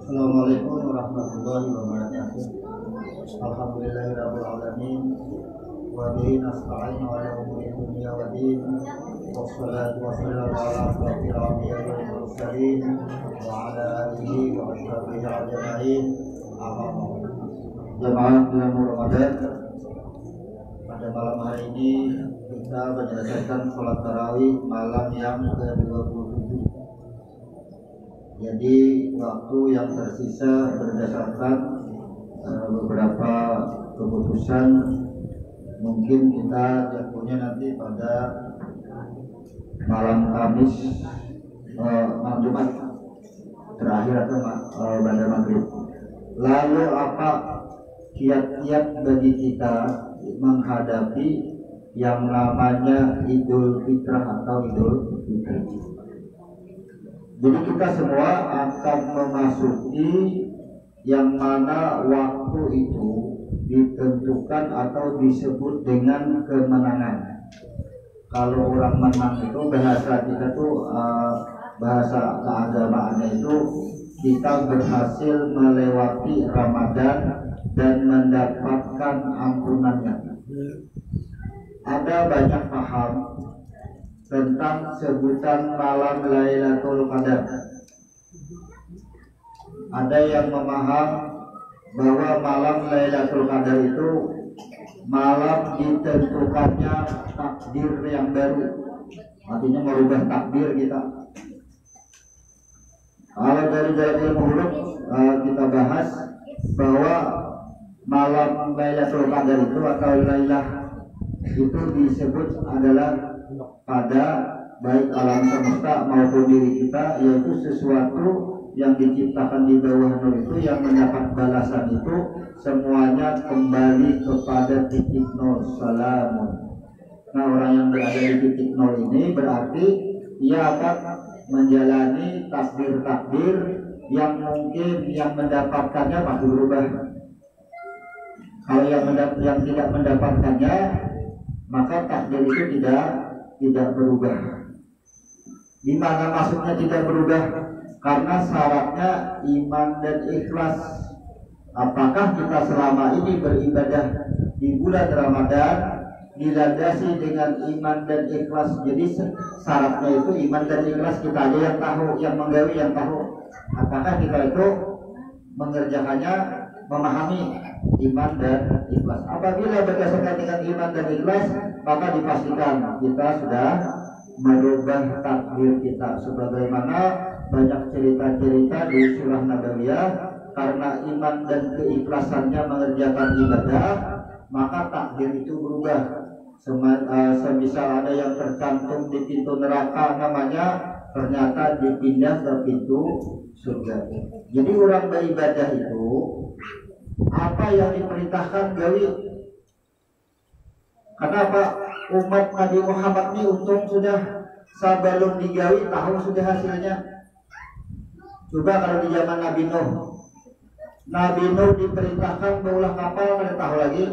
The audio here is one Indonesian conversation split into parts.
Assalamualaikum warahmatullahi wabarakatuh. Alhamdulillahirabbil alamin wa bihi nasta'inu ala umuri dunya wa din. Wassalatu wassalamu ala asyrafil anbiya'i wal mursalin wa ala alihi wa ashabihi ajma'in. Jemaah bulan Ramadan, pada malam hari ini kita menyelesaikan sholat tarawih malam yang ke-27. Jadi waktu yang tersisa berdasarkan beberapa keputusan mungkin kita jatuhnya nanti pada malam Kamis, malam Jumat terakhir atau pada maghrib. Lalu apa kiat-kiat bagi kita menghadapi yang namanya Idul Fitrah atau Idul Fitri? Jadi kita semua akan memasuki yang mana waktu itu ditentukan atau disebut dengan kemenangan. Kalau orang menang itu bahasa kita tuh bahasa keagamaannya itu kita berhasil melewati Ramadan dan mendapatkan ampunannya. Ada banyak paham tentang sebutan malam Lailatul Qadar. Ada yang memaham bahwa malam Lailatul Qadar itu malam ditentukannya takdir yang baru, artinya merubah takdir kita. Kalau dari ilmu huruf kita bahas bahwa malam Lailatul Qadar itu atau Lailah itu disebut adalah pada baik alam semesta maupun diri kita, yaitu sesuatu yang diciptakan di bawah nur itu yang mendapat balasan itu semuanya kembali kepada titik nol, salamun. Nah, orang yang berada di titik nol ini berarti ia akan menjalani takdir-takdir yang mungkin yang mendapatkannya pasti berubah. Kalau yang tidak mendapatkannya, maka takdir itu tidak berubah. Di mana maksudnya tidak berubah? Karena syaratnya iman dan ikhlas. Apakah kita selama ini beribadah di bulan Ramadan dilandasi dengan iman dan ikhlas? Jadi syaratnya itu iman dan ikhlas, kita aja yang tahu, yang menggawi yang tahu. Apakah kita itu mengerjakannya, memahami iman dan ikhlas? Apabila berdasarkan dengan iman dan ikhlas, maka dipastikan kita sudah merubah takdir kita. Sebagaimana banyak cerita-cerita di surah Nabawiyah, karena iman dan keikhlasannya mengerjakan ibadah, maka takdir itu berubah. Semisal ada yang tercantum di pintu neraka namanya, ternyata dipindah ke pintu surga. Jadi orang beribadah itu apa yang diperintahkan gawi. Kenapa umat Nabi Muhammad ini untung sudah sebelum digawi tahu sudah hasilnya. Coba kalau di zaman Nabi Nuh diperintahkan berulah kapal, kada tahu lagi.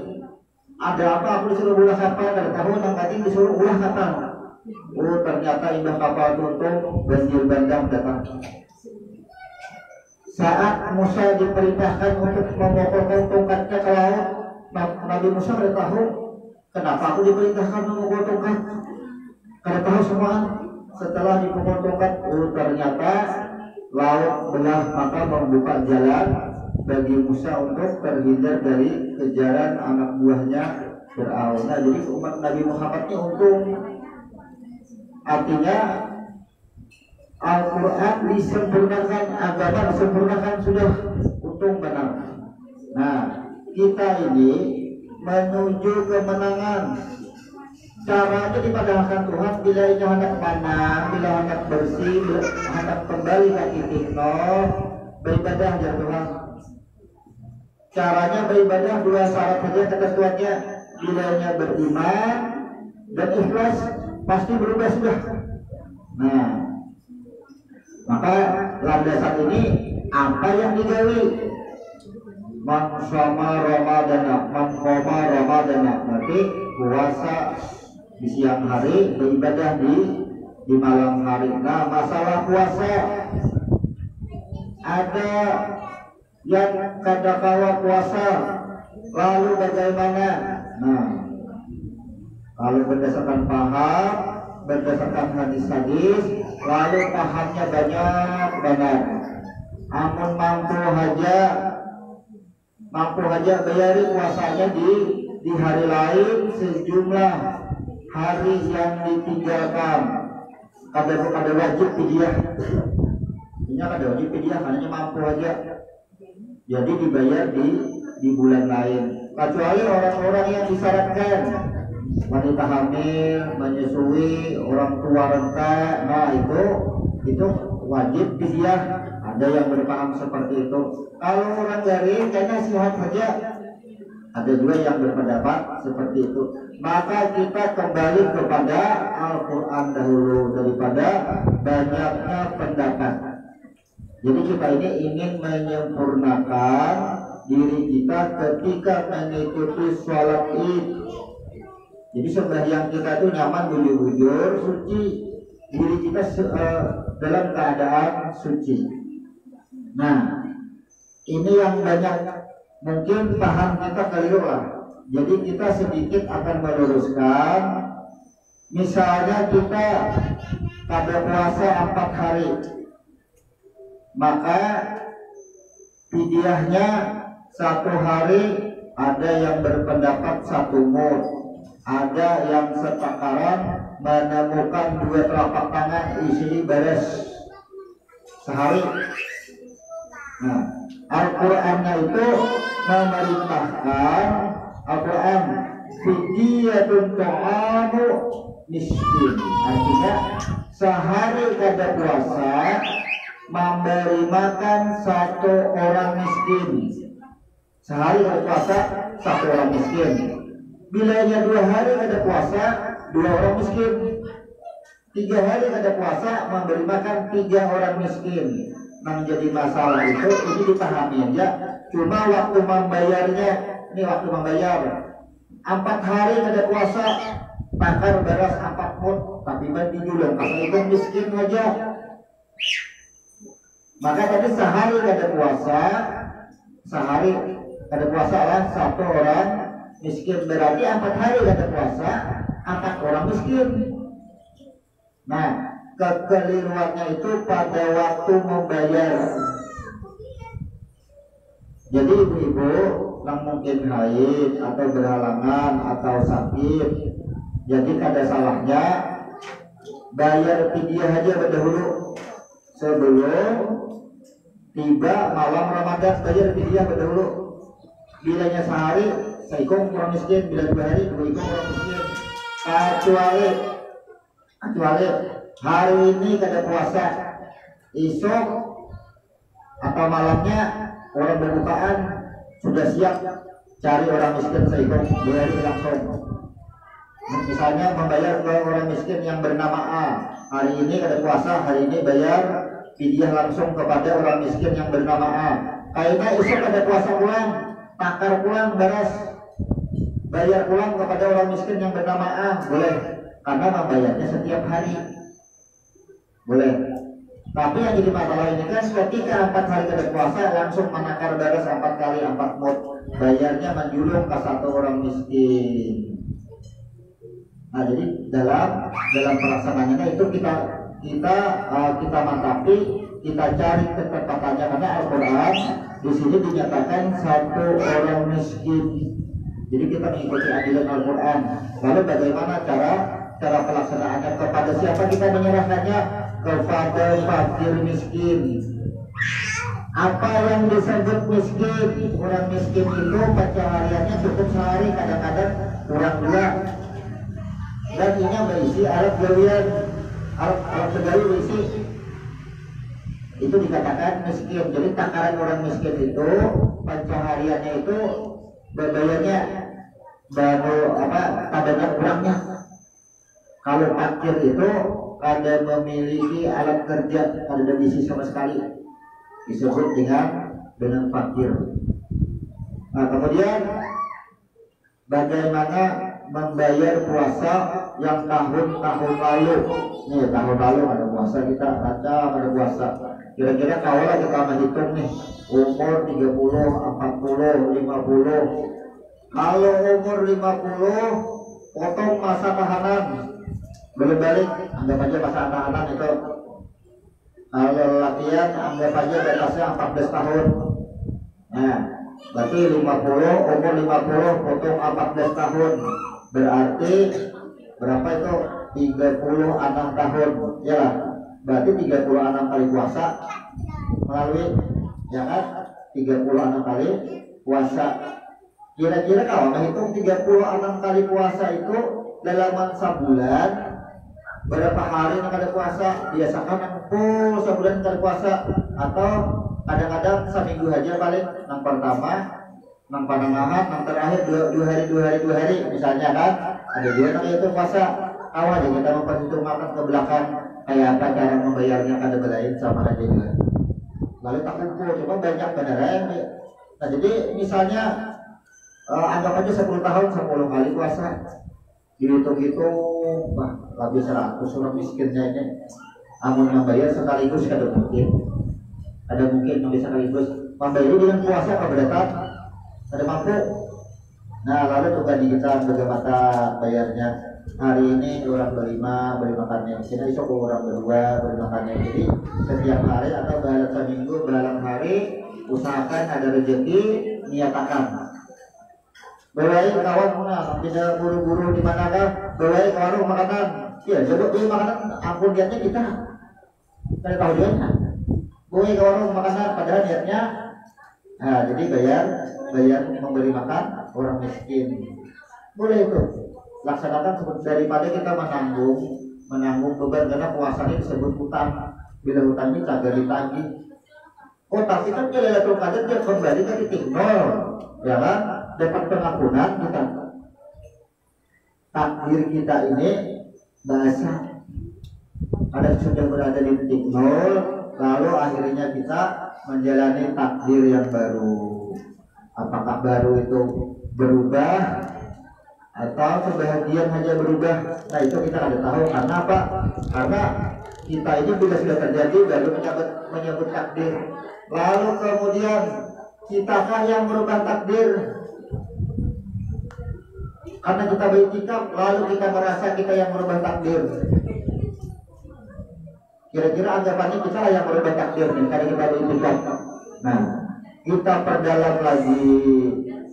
Ada apa aku disuruh ulah kapal, kada tahu, yang penting disuruh ulah kapal. Oh, ternyata indah kapal tuntung, banjir bandang datang. Saat Musa diperintahkan untuk memotong tongkatnya ke laut, Nabi Musa kada tahu kenapa aku diperintahkan memotong tongkat. Kada tahu semua. Setelah dipotong tongkat, oh ternyata laut belah, maka membuka jalan bagi Musa untuk terhindar dari kejaran anak buahnya Fir'aun. Nah, jadi umat Nabi Muhammad ini untung. Artinya Al-Quran disempurnakan, agama disempurnakan, sudah untung benar. Nah, kita ini menuju kemenangan. Caranya dipadahkan Tuhan bila ini hendak menang, bila hendak bersih, bila hendak kembali ke titik nol, beribadah ya Tuhan. Caranya beribadah dua syarat saja ketentuannya, bilanya beriman dan ikhlas, pasti berubah sudah. Nah, maka landasan ini apa yang digawi? Man shoma Ramadana, man qoma Ramadana, berarti puasa di siang hari, beribadah di malam hari. Nah, masalah puasa ada yang kadangkala puasa, lalu bagaimana? Nah, kalau berdasarkan paham, berdasarkan hadis-hadis, lalu pahamnya banyak banget. Amun mampu aja bayari puasanya di hari lain sejumlah hari yang ditinggalkan. Kada wajib fidyah. Ini kada wajib fidyah, hanya mampu aja. Jadi dibayar di bulan lain. Kecuali orang-orang yang disyaratkan, wanita hamil, menyusui, orang tua renta, nah itu wajib fidyah. Ada yang berpaham seperti itu. Kalau orang garing kayaknya sehat saja. Ada juga yang berpendapat seperti itu. Maka kita kembali kepada Al-Quran dahulu daripada banyaknya pendapat. Jadi kita ini ingin menyempurnakan diri kita ketika mengikuti sholat Id. Jadi sembahyang kita itu nyaman, bujur-bujur, suci. Diri kita dalam keadaan suci. Nah, ini yang banyak mungkin paham kita keliru lah. Jadi kita sedikit akan meluruskan. Misalnya kita pada puasa 4 hari, maka fidyahnya 1 hari. Ada yang berpendapat 1 mud, ada yang setakaran menemukan 2 telapak tangan isi beres sehari. Nah, Al-Qur'annya itu memerintahkan, Al-Quran fidyatun ta'amu miskin, artinya sehari kada puasa memberi makan 1 orang miskin. Sehari kada puasa 1 orang miskin. Bilanya 2 hari kada puasa 2 orang miskin. 3 hari kada puasa memberi makan 3 orang miskin. Menjadi masalah itu ini dipahami aja. Cuma waktu membayarnya, ini waktu membayar 4 hari kada puasa, takar beras 4 mud, tapi mandi dulu kalau itu miskin aja. Maka tadi sehari kada puasa lah 1 orang miskin, berarti 4 hari kada puasa 4 orang miskin. Nah, kekeliruannya itu pada waktu membayar. Jadi ibu-ibu yang mungkin haid atau berhalangan atau sakit, jadi kada salahnya bayar fidyah aja berdahulu sebelum tiba malam Ramadan. Bayar fidyah berdahulu. Bilanya sehari seikong orang miskin, bila 2 hari 2 ikong orang miskin. Kecuali hari ini kada puasa, esok atau malamnya orang berbukaan sudah siap cari orang miskin seikong, 2 hari langsung. Misalnya membayar ke orang miskin yang bernama A, hari ini kada puasa, hari ini bayar fidyah langsung kepada orang miskin yang bernama A. Kayaknya esok kada puasa pulang, takar pulang beras, bayar pulang kepada orang miskin yang bernama A, boleh, karena membayarnya setiap hari. Boleh. Tapi yang jadi masalah ini kan ketika 4 hari kada puasa langsung menakar beres 4 kali 4 mud, bayarnya menjulung ke 1 orang miskin. Nah, jadi dalam pelaksanaannya itu kita mantapi, kita cari ketepatannya, karena Al-Quran di sini dinyatakan 1 orang miskin. Jadi kita mengikuti adilan Al-Quran. Lalu bagaimana cara pelaksanaannya? Kepada siapa kita menyerahkannya? Kepada fakir miskin. Apa yang disebut miskin? Orang miskin itu pencahariannya cukup sehari, kadang-kadang kurang 2. Dan ini berisi alat gawian, alat pegawai berisi. Itu dikatakan miskin. Jadi takaran orang miskin itu pencahariannya itu berbayarnya baru kadanya kurangnya. Kalau fakir itu kada memiliki alat kerja, kada berisi sama sekali, disebut dengan fakir. Nah, kemudian bagaimana membayar puasa yang tahun-tahun lalu. Nih tahun lalu ada puasa kita, ada puasa. Kira-kira kalau kita menghitung nih umur 30, 40, 50. Kalau umur 50 potong masa tahanan belum balik, anggap aja masa tahanan itu. Kalau latihan anggap aja batasnya 14 tahun. Nah, berarti 50, umur 50 potong 14 tahun. Berarti berapa itu? 36 tahun. Ya lah. Berarti 36 kali puasa melalui, ya kan? 36 kali puasa. Kira-kira kalau menghitung 36 kali puasa itu dalam sebulan berapa hari yang ada puasa? Biasakan yang full sebulan kali puasa, atau kadang-kadang seminggu aja paling. Yang pertama, yang penengahan, yang terakhir dua hari misalnya kan. Ada dua yang itu puasa. Awal aja kita memperhitungkan ke belakang kayak apa cara membayarnya, kada belain sama aja juga. Lalu tak kumpul, cuma banyak beneran. Nah jadi misalnya anggap aja 10 tahun 10 kali puasa, dihitung-hitung wah lebih 100 orang miskinnya ini. Amun membayar sekaligus kada mungkin. Ada mungkin yang bisa sekaligus membayar dengan puasa keberatan, ada mampu. Nah lalu juga kita bagaimana bayarnya. Hari ini orang berlima beri makannya, kita isok orang berdua beri makannya. Jadi setiap hari atau dalam seminggu dalam hari usahakan ada rezeki, niatakan. Bawai kawan mana, tidak buru-buru di manakah? Bawai ke warung makanan. Ya, coba beli makanan, ampun niatnya kita. Kita tahu niatnya. Bawai ke warung makanan, padahal niatnya. Nah, jadi bayar memberi makan orang miskin. Boleh itu. Laksanakan seperti daripada kita menanggung beban, karena puasa ini disebut hutang. Bila hutang ini kagak ditagih. Oh, tapi kan dia Lailatul Qadar dia kembali ke titik nol, ya kan? Dapat pengampunan kita. Takdir kita ini bahasa ada sudah berada di titik nol, lalu akhirnya kita menjalani takdir yang baru. Apakah baru itu berubah atau kebahagiaan hanya berubah? Nah itu kita ada tahu. Karena apa? Karena kita ini bila sudah terjadi baru menyebut takdir. Lalu kemudian kitakah yang merubah takdir? Karena kita beriktikaf lalu kita merasa kita yang merubah takdir. Kira-kira anggapannya kita lah yang merubah takdir nih karena kita beriktikaf. Nah kita perdalam lagi,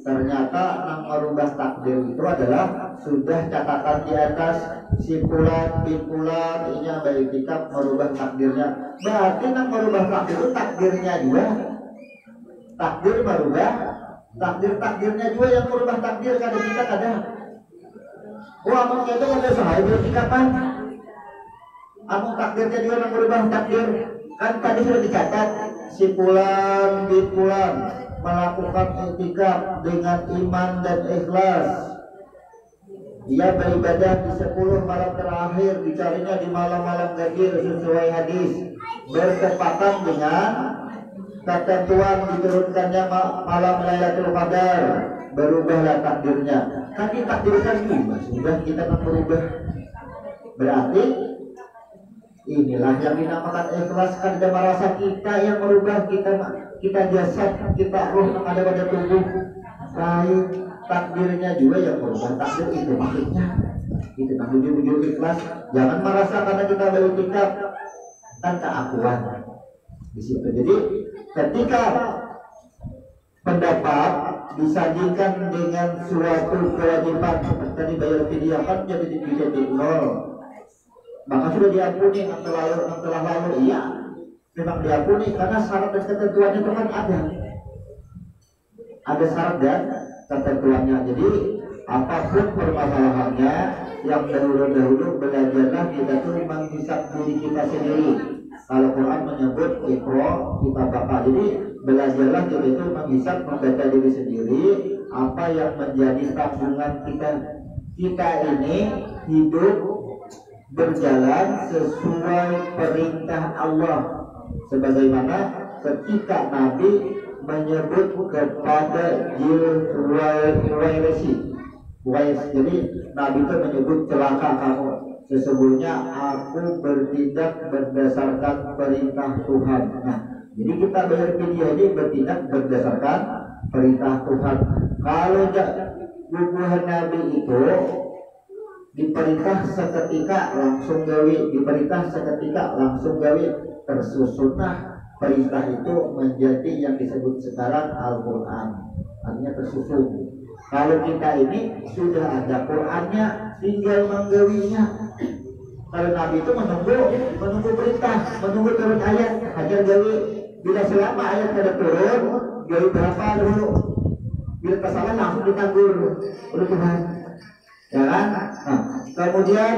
ternyata yang merubah takdir itu adalah sudah catatan di atas simpulan ini yang beriktikaf merubah takdirnya. Berarti yang merubah takdir itu takdirnya juga. Takdir merubah takdirnya juga yang merubah takdir. Kada kita kada. Wah, amun kita kada sahaya beriktikaf kan. Amun takdirnya juga yang merubah takdir. Kan tadi sudah dicatat simpulan melakukan iktikaf dengan iman dan ikhlas. Dia beribadah di 10 malam terakhir, dicarinya di malam-malam gadir sesuai hadis, bertepatan dengan ketentuan diturunkannya malam Lailatul Qadar, berubahlah takdirnya. Kan ditakdirkan juga sudah kita akan berubah. Berarti inilah yang dinamakan ikhlas. Kan ada merasa kita yang merubah, kita jasad, kita roh yang ada pada tubuh. Baik takdirnya juga yang merubah takdir itu maksudnya. Itu kan wujud ikhlas. Jangan merasa karena kita beriktikaf kan keakuan di situ. Jadi ketika pendapat disajikan dengan suatu kewajiban seperti tadi bayar fidyah kan jadi di nol, maka sudah diampuni yang telah lalu. Iya, memang diampuni karena syarat dan ketentuannya itu kan ada syarat dan ketentuannya. Jadi apapun permasalahannya, yang dahulu belajarlah kita tuh menghisap diri kita sendiri. Kalau Quran menyebut Iqra kita baca, jadi belajarlah kita itu menghisap, membaca diri sendiri apa yang menjadi tabungan kita. Kita ini hidup berjalan sesuai perintah Allah, sebagaimana ketika Nabi menyebut kepada Juwairisi, Jadi Nabi itu menyebut celaka kamu. Sesungguhnya aku bertindak berdasarkan perintah Tuhan. Nah, jadi kita bayar fidyah ini bertindak berdasarkan perintah Tuhan. Kalau bubuhan Nabi itu diperintah seketika langsung gawe, diperintah seketika langsung gawe, tersusunlah perintah itu menjadi yang disebut sekarang Al-Quran, artinya tersusun. Kalau kita ini sudah ada Qurannya, tinggal menggawinya. Kalau Nabi itu menunggu perintah, menunggu turun ayat, hajar gawe. Bila selama ayat ada turun, gawe berapa dulu. Bila kesalahan langsung ditanggur oleh Tuhan. Ya kan? Nah, kemudian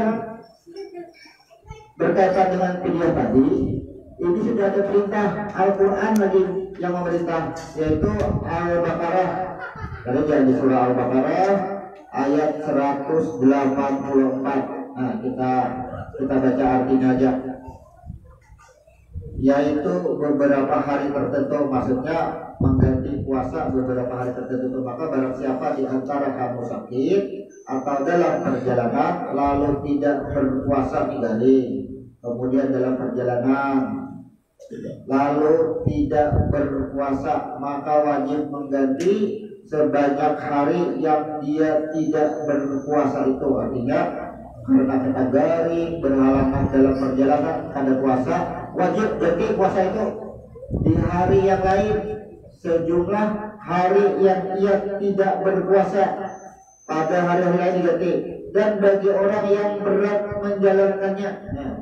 berkaitan dengan fidyah tadi, ini sudah ada perintah Al-Quran lagi yang memerintah, yaitu Al-Baqarah. Kalau di surah Al-Baqarah ayat 184. Nah, kita baca artinya aja. Yaitu beberapa hari tertentu, maksudnya mengganti puasa beberapa hari tertentu. Maka barang siapa di antara kamu sakit atau dalam perjalanan lalu tidak berpuasa kembali, kemudian dalam perjalanan lalu tidak berpuasa, maka wajib mengganti sebanyak hari yang dia tidak berpuasa itu. Artinya karena kita garing berhalangan dalam perjalanan ada puasa, wajib ganti puasa itu di hari yang lain sejumlah hari yang ia tidak berpuasa pada hari-hari lain diganti. Dan bagi orang yang berat menjalankannya, nah,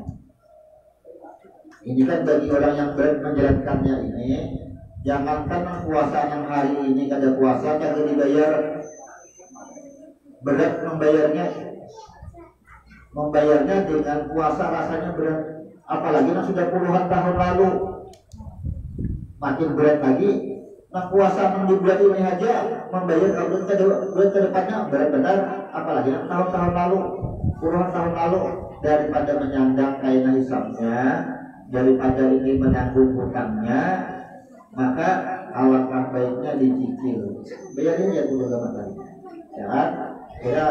ini kan bagi orang yang berat menjalankannya ini, jangankan puasa yang hari ini kada puasa kagak dibayar, berat membayarnya dengan puasa rasanya berat, apalagi yang sudah puluhan tahun lalu, makin berat lagi. Nah, puasa di bulan ini aja membayar bulan ke depannya berat benar, apalagi yang tahun-tahun lalu, puluhan tahun lalu. Daripada menyandang kain hisabnya, daripada ini menanggung hutangnya, maka alangkah baiknya dicicil. Bayarnya ya dulu teman-teman. Ya kan? Kira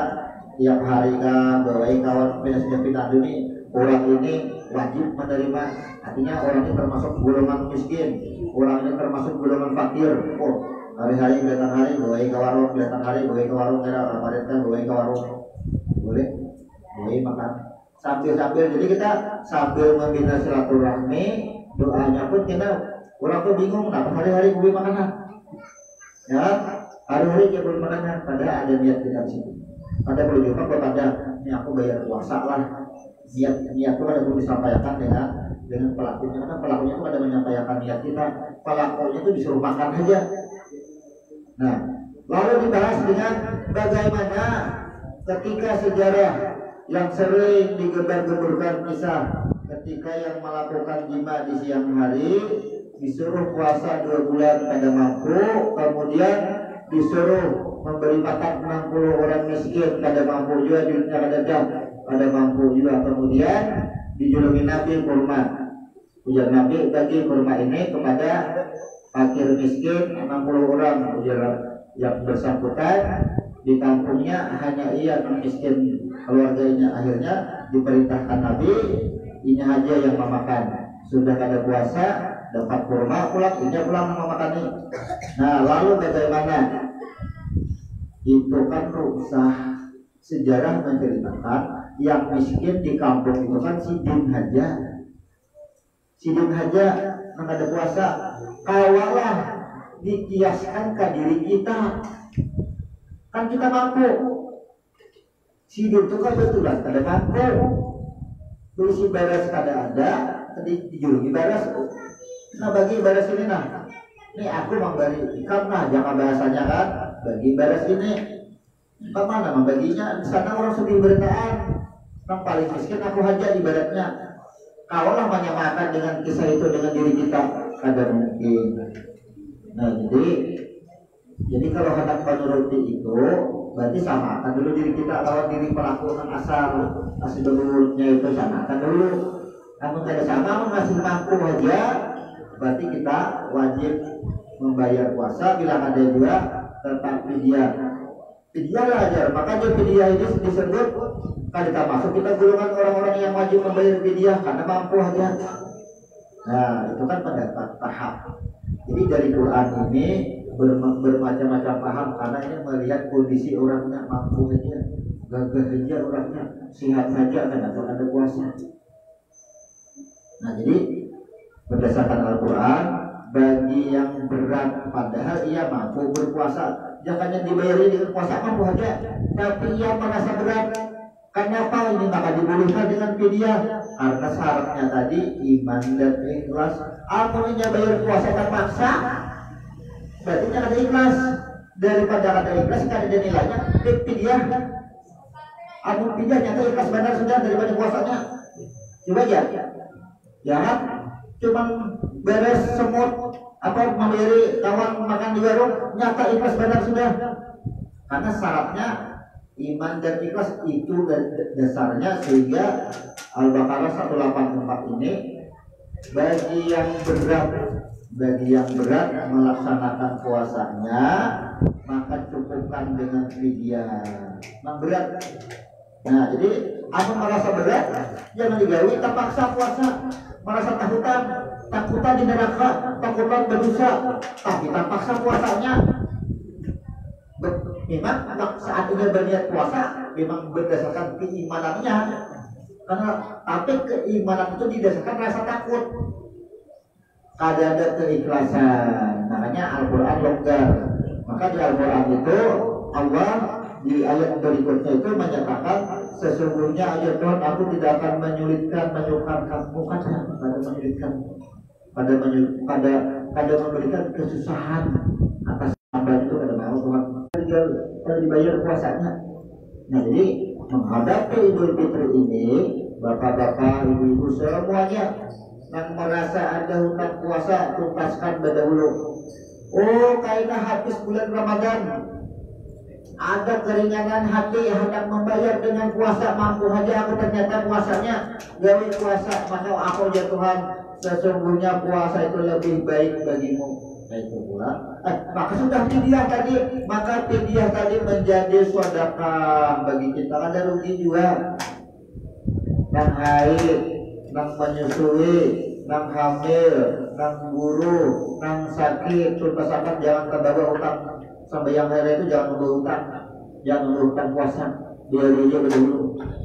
tiap hari kan bawain kawan pindah ini, orang ini wajib menerima. Artinya orang ini termasuk golongan miskin, orang ini termasuk golongan fakir. Oh, hari-hari datang hari bawain ke warung, datang hari bawain ke warung, kira kan bawain ke warung. Boleh? Boleh makan. Sambil jadi kita sambil membina silaturahmi, doanya pun kita orang tuh bingung kenapa hari-hari gue makanan. Ya, hari-hari dia belum makanan, padahal ada niat kita di situ. Ada perlu juga kepada ini aku bayar puasa lah. Niat itu ada perlu disampaikan dengan pelakunya, karena pelakunya itu ada menyampaikan niat kita, pelakunya itu disuruh makan aja. Nah, lalu dibahas dengan bagaimana ketika sejarah yang sering digembar-gemburkan kisah ketika yang melakukan jima di siang hari disuruh puasa 2 bulan kada mampu, kemudian disuruh memberi makan 60 orang miskin kada mampu juga, duitnya kada mampu juga, kemudian dijuluki Nabi kurma. Ujar Nabi bagi kurma ini kepada fakir miskin 60 orang. Ujar yang bersangkutan di kampungnya hanya ia miskin keluarganya. Akhirnya diperintahkan Nabi ini aja yang memakan, sudah kada puasa dapat kurma pulang, ini pulang memakan ini. Nah, lalu bagaimana? Itu kan ruksah. Sejarah menceritakan yang miskin di kampung itu kan sidin haja yang ada puasa. Kawalah dikiaskan ke diri kita, kan kita mampu. Sidin itu kan betulan kada mampu, berisi baras kada ada, dijuluki baras. Nah, bagi baras ini nah, ini aku memberi ikan nah, jangan bahasanya kan, bagi baras ini. Bagaimana membaginya? Di sana orang sedih beritaan, yang paling miskin aku haja ibaratnya. Kalau menyamakan dengan kisah itu dengan diri kita, kada mungkin. Nah, jadi kalau hendak menuruti itu, berarti samakan dulu diri kita lawan diri pelaku asal dulunya itu, samakan dulu. Namun kada sama masih mampu aja, berarti kita wajib membayar puasa bila ada juga, tetapi dia fidyah ajar. Maka fidyah ini disebut kan kita masuk kita golongan orang-orang yang wajib membayar fidyah karena mampu aja. Nah itu kan pendapat tahap. Jadi dari Quran ini bermacam-macam paham karena ini melihat kondisi orangnya mampu aja, gagah aja orangnya, sehat saja kan atau ada puasa. Nah jadi berdasarkan Al-Quran bagi yang berat padahal ia mampu berpuasa jangannya dibayari dengan puasa mampu aja tapi ia merasa berat. Kenapa ini maka dibolehkan dengan fidyah? Karena syaratnya tadi iman dan ikhlas. Amunnya bayar puasa terpaksa berarti jangan ada ikhlas. Daripada ada ikhlas kan ada nilainya fidyah. Amun fidyah nyata ikhlas benar sudah daripada puasanya. Coba ya, jangan cuman beres semut apa memberi kawan makan di warung nyata ikhlas benar sudah. Karena syaratnya iman dan ikhlas itu dasarnya sehingga Al-Baqarah 184 ini bagi yang berat melaksanakan puasanya maka cukupkan dengan fidyah. Berat. Nah jadi apa merasa berat jangan digawi terpaksa puasa. Merasa takutan di neraka, takutan berdosa tapi terpaksa puasanya. Memang saat ini berniat puasa memang berdasarkan keimanannya karena tapi keimanan itu didasarkan rasa takut ada keikhlasan. Makanya Al-Quran longgar. Maka di Al-Quran itu Allah di ayat berikutnya itu menyatakan sesungguhnya ayat Tuhan aku tidak akan menyulitkan menyukarkan bukan pada menyulitkan pada memberikan kesusahan atas hamba itu pada mau Tuhan kalau dibayar puasanya. Nah jadi menghadapi Idul Fitri ini bapak-bapak ibu-ibu semuanya yang merasa ada hutang puasa tuntaskan dahulu. Oh kayaknya habis bulan Ramadan ada keringanan hati hendak membayar dengan puasa mampu aja aku ternyata puasanya gawe puasa maka aku ya Tuhan sesungguhnya puasa itu lebih baik bagimu. Itu pula maka sudah fidyah tadi maka fidyah tadi menjadi sedekah bagi kita. Ada rugi juga nang haid nang menyusui nang hamil nang guru nang sakit tuntasakan jangan terbawa utang sampai yang hari itu jangan membawa utang, jangan membawa utang puasa bayari aja dulu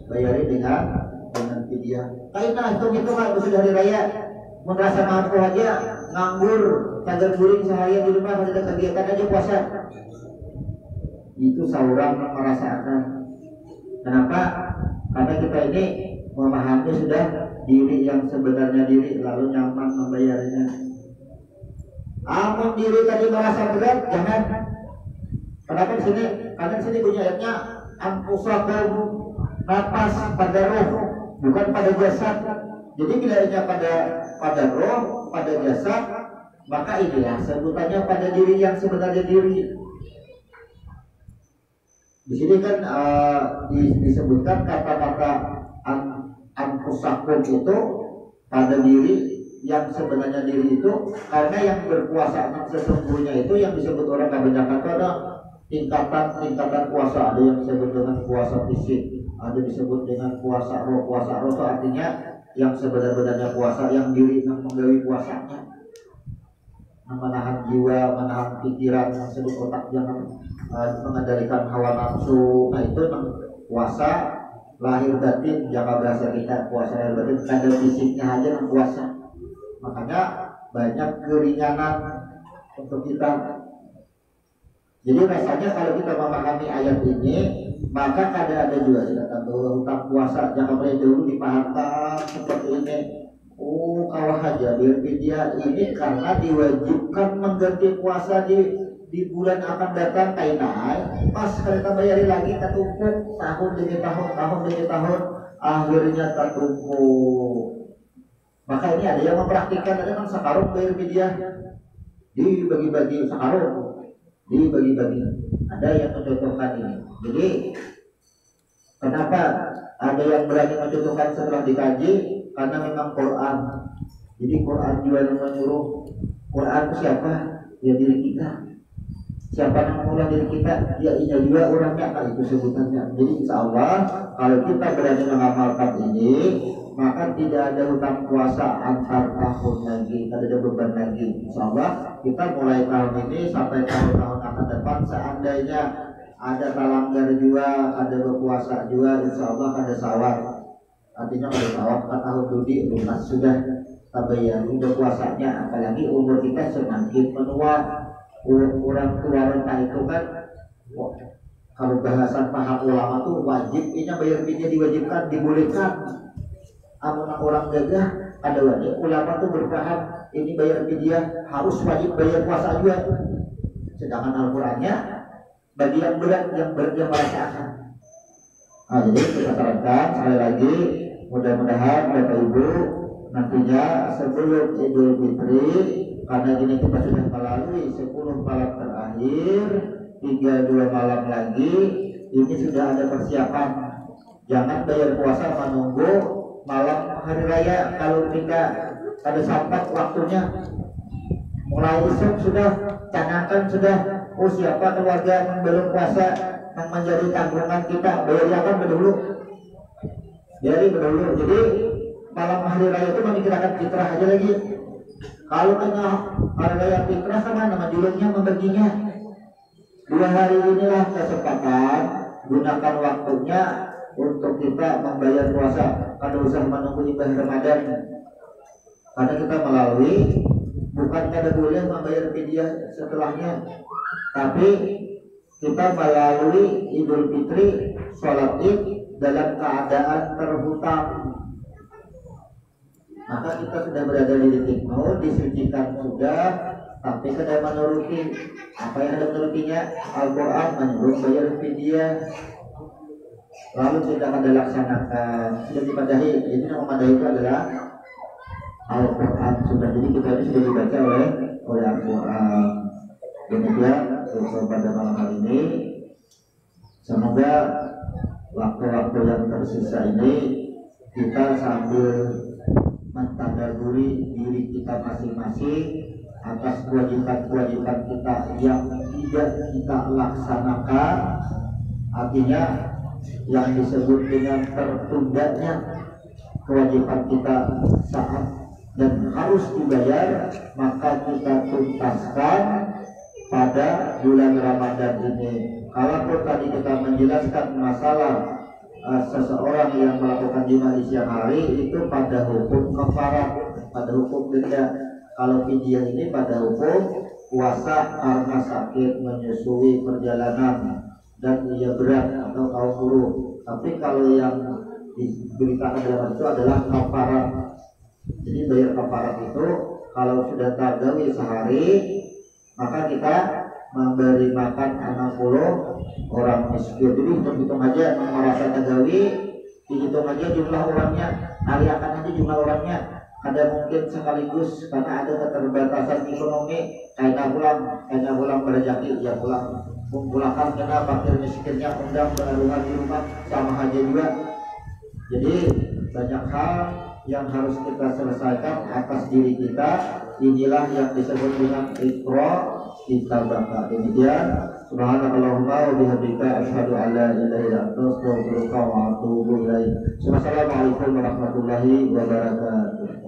bayari dengan fidyah. Karena itu kan sudah hari raya merasa mampu aja nganggur kagak guring seharian di rumah ada kegiatan aja puasa itu seorang merasakan. Kenapa? Karena kita ini memahami sudah diri yang sebenarnya diri lalu nyaman membayarnya. Amun diri tadi merasa berat jangan. Kenapa di sini? Karena di sini punya ayatnya anfusakum nafas pada roh bukan pada jasad. Jadi bila hanya pada roh, pada jasad, maka inilah sebutannya pada diri yang sebenarnya diri. Di sini kan disebutkan kata-kata anfusakum itu pada diri yang sebenarnya diri itu karena yang berpuasa sesungguhnya itu yang disebut orang kebanyakan itu ada tingkatan puasa. Ada yang disebut dengan puasa fisik, ada disebut dengan puasa roh. Puasa roh itu artinya yang sebenarnya puasa yang diri yang menggawi puasanya, yang menahan jiwa, menahan pikiran, yang disebut otak jangan mengendalikan hawa nafsu. Nah itu puasa lahir batin jaga bahasa kita puasa lahir batin kadar fisiknya aja yang puasa. Makanya banyak keringanan untuk kita. Jadi rasanya kalau kita memahami ayat ini maka ada juga tidak bahwa hutang puasa jangan boleh dulu dipahamkan seperti ini. Oh kawah aja biar fidyah ini karena diwajibkan mengganti puasa di bulan akan datang kainai pas kita bayari lagi tertumpuk tahun demi tahun akhirnya tertumpuk. Maka ini ada yang mempraktikkan ada yang sakarung bayar fidyah dibagi-bagi sakarung dibagi-bagi. Ada yang mencontohkan ini. Jadi kenapa ada yang berani mencontohkan setelah dikaji? Karena memang Quran. Jadi Quran juga yang menyuruh. Quran itu siapa? Ya diri kita. siapa yang mengulang diri kita, ya iya juga orangnya, kan itu sebutannya. Jadi insya Allah kalau kita berani mengamalkan ini, maka tidak ada hutang puasa antar tahun lagi, tidak ada beban lagi. Insya Allah kita mulai tahun ini sampai tahun-tahun akan depan, seandainya ada talanggar juga, ada berpuasa juga, insya Allah ada sawar. Artinya ada sawar, tahun dudi lunas sudah tabayar udah puasanya. Apalagi umur kita semakin menua. Orang tua renta itu kan, kalau bahasan paham ulama tuh wajib, ini bayar fidyah diwajibkan, dibolehkan. Amun orang gagah ada wajib, ulama tuh berpaham ini bayar fidyah harus wajib bayar puasa juga. Sedangkan Al-Qur'annya bagi yang berat, yang merasakan. Nah, jadi kita sarankan sekali lagi, mudah-mudahan Bapak Ibu nantinya sebelum Idul Fitri, karena ini kita sudah melalui 10 malam terakhir, 32 malam lagi, ini sudah ada persiapan. Jangan bayar puasa menunggu malam hari raya. Kalau kita pada sampai waktunya mulai isuk sudah canangkan sudah, oh siapa keluarga yang belum puasa yang menjadi tanggungan kita, bayarkan dulu. Jadi jadi malam hari raya itu memikirkan fitrah aja lagi. Kalau kena hari raya fitrah sama nama julungnya membaginya. 2 hari inilah kesempatan, gunakan waktunya untuk kita membayar puasa. Kada usah menunggu ibadah Ramadan. Karena kita melalui, bukan kada boleh membayar fidyah setelahnya, tapi kita melalui Idul Fitri, sholat Id dalam keadaan terhutang. Maka kita sudah berada di titik nol, disucikan sudah, tapi sudah menuruti apa yang ada menurutinya. Al-Quran menyuruh bayar fidyah, lalu tidak ada laksanakan, sudah dipadahi. Jadi yang memadahi itu adalah Al-Quran sudah. Jadi kita ini sudah dibaca oleh Al-Quran. Demikian untuk pada malam hari ini. Semoga waktu-waktu yang tersisa ini kita sambil mentadaburi diri kita masing-masing atas kewajiban-kewajiban kita yang tidak kita laksanakan. Artinya yang disebut dengan tertundanya kewajiban kita saat dan harus dibayar, maka kita tuntaskan pada bulan Ramadan ini. Kalaupun tadi kita menjelaskan masalah seseorang yang melakukan jima di siang hari, itu pada hukum kafarat, pada hukum denda. Kalau fidyah ini pada hukum puasa karena sakit, menyusui, perjalanan, dan ia berat atau kaum buruh. Tapi kalau yang diberitakan dalam itu adalah kafarat. Jadi bayar kafarat itu kalau sudah tardawi sehari, maka kita memberi makan 60 orang miskin. Jadi hitung aja merasa tagawi, dihitung aja jumlah orangnya, aliakan aja jumlah orangnya. Ada mungkin sekaligus karena ada keterbatasan ekonomi, kayaknya pulang berjaki, ya pulangkan karena fakir miskinnya undang berarungan di rumah sama aja juga. Jadi banyak hal yang harus kita selesaikan atas diri kita. Inilah yang disebut dengan iqra kita baka. Demikian, subhanakallahumma wa bihamdika asyhadu an la ilaha illa anta astaghfiruka wa atubu ilaik. Wassalamualaikum warahmatullahi wabarakatuh.